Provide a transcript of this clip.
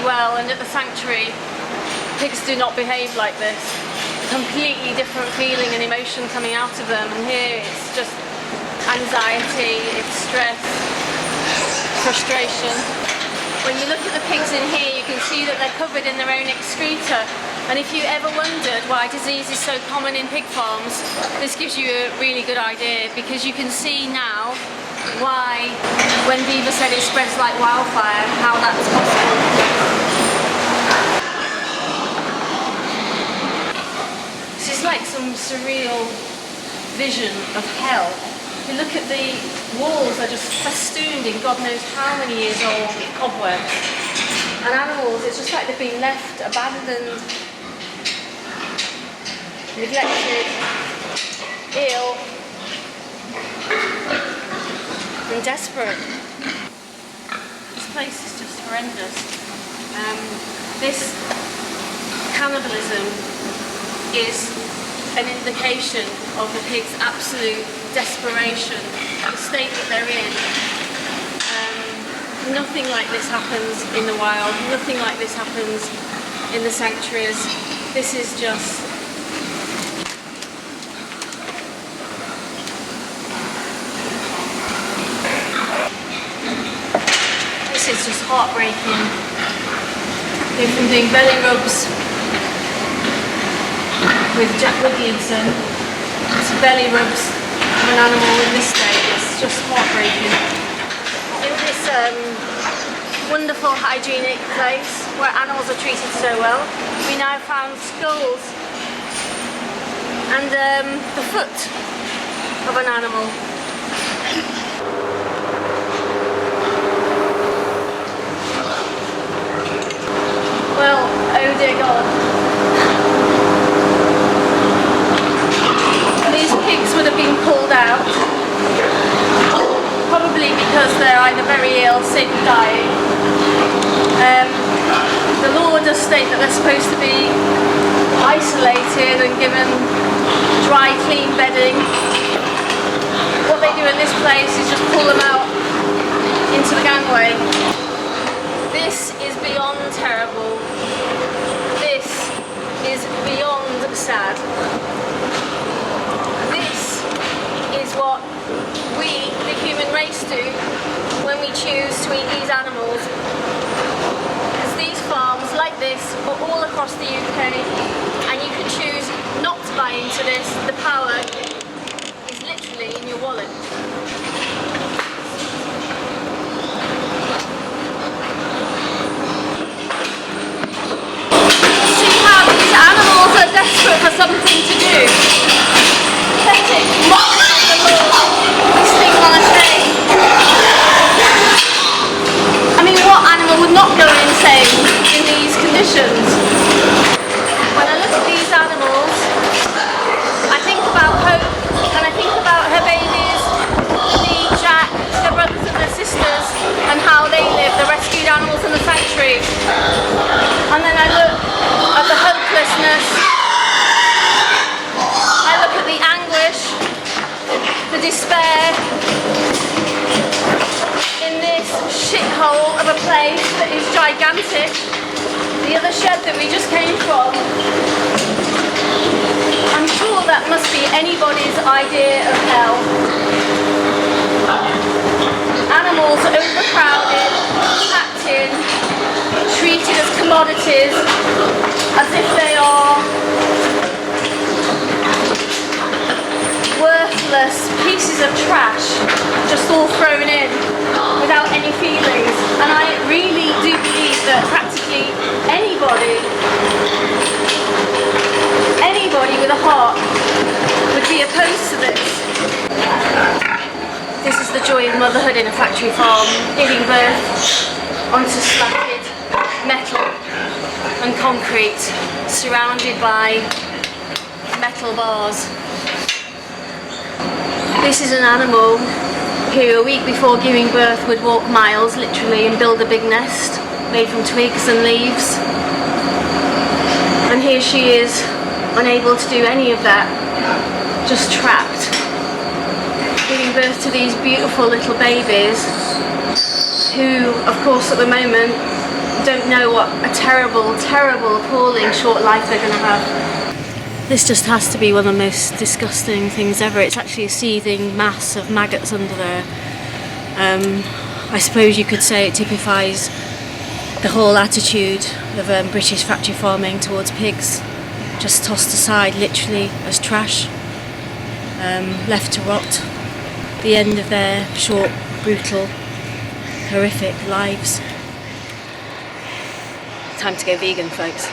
really well, and at the sanctuary pigs do not behave like this. Completely different feeling and emotion coming out of them, and here it's just anxiety, it's stress, frustration. When you look at the pigs in here, you can see that they're covered in their own excreta, and if you ever wondered why disease is so common in pig farms, this gives you a really good idea, because you can see now why, when Viva said it spreads like wildfire, how that's possible. This is like some surreal vision of hell. If you look at the walls, they're just festooned in God knows how many years old cobwebs. And animals, it's just like they've been left abandoned, neglected, ill, and desperate. This place is just horrendous. This cannibalism is an indication of the pigs' absolute desperation, the state that they're in. Nothing like this happens in the wild, nothing like this happens in the sanctuaries. This is just heartbreaking. They've been doing belly rubs with Jack Williamson. It's belly rubs of an animal in this state. It's just heartbreaking. In this wonderful hygienic place where animals are treated so well, we now found skulls and the foot of an animal. Well, oh dear God. These pigs would have been pulled out, probably because they're either very ill, sick, dying. The law does state that they're supposed to be isolated and given dry, clean bedding. What they do in this place is just pull them out into the gangway. This is beyond terrible. This is beyond sad. This is what we, the human race, do when we choose to eat these animals. Because these farms like this are all across the UK, and you can choose not to buy into this. The power is literally in your wallet. Desperate for something to do. Pathetic, mocking of the law, listening on a chain. I mean, what animal would not go insane in these conditions? When I look at these animals, I think about Hope, and I think about her babies, Lily, Jack, their brothers and their sisters, and how they live, the rescued animals in the sanctuary. And then I look at the hopelessness, the despair in this shithole of a place that is gigantic. The other shed that we just came from, I'm sure that must be anybody's idea of hell. Animals overcrowded, packed in, treated as commodities, as if they are worthless pieces of trash, just all thrown in without any feelings. And I really do believe that practically anybody with a heart would be opposed to this. This is the joy of motherhood in a factory farm, giving birth onto slatted metal and concrete, surrounded by metal bars. This is an animal who a week before giving birth would walk miles literally and build a big nest made from twigs and leaves. And here she is, unable to do any of that, just trapped, giving birth to these beautiful little babies who, of course, at the moment don't know what a terrible, terrible, appalling short life they're going to have. This just has to be one of the most disgusting things ever. It's actually a seething mass of maggots under there. I suppose you could say it typifies the whole attitude of British factory farming towards pigs, just tossed aside literally as trash, left to rot, the end of their short, brutal, horrific lives. Time to go vegan, folks.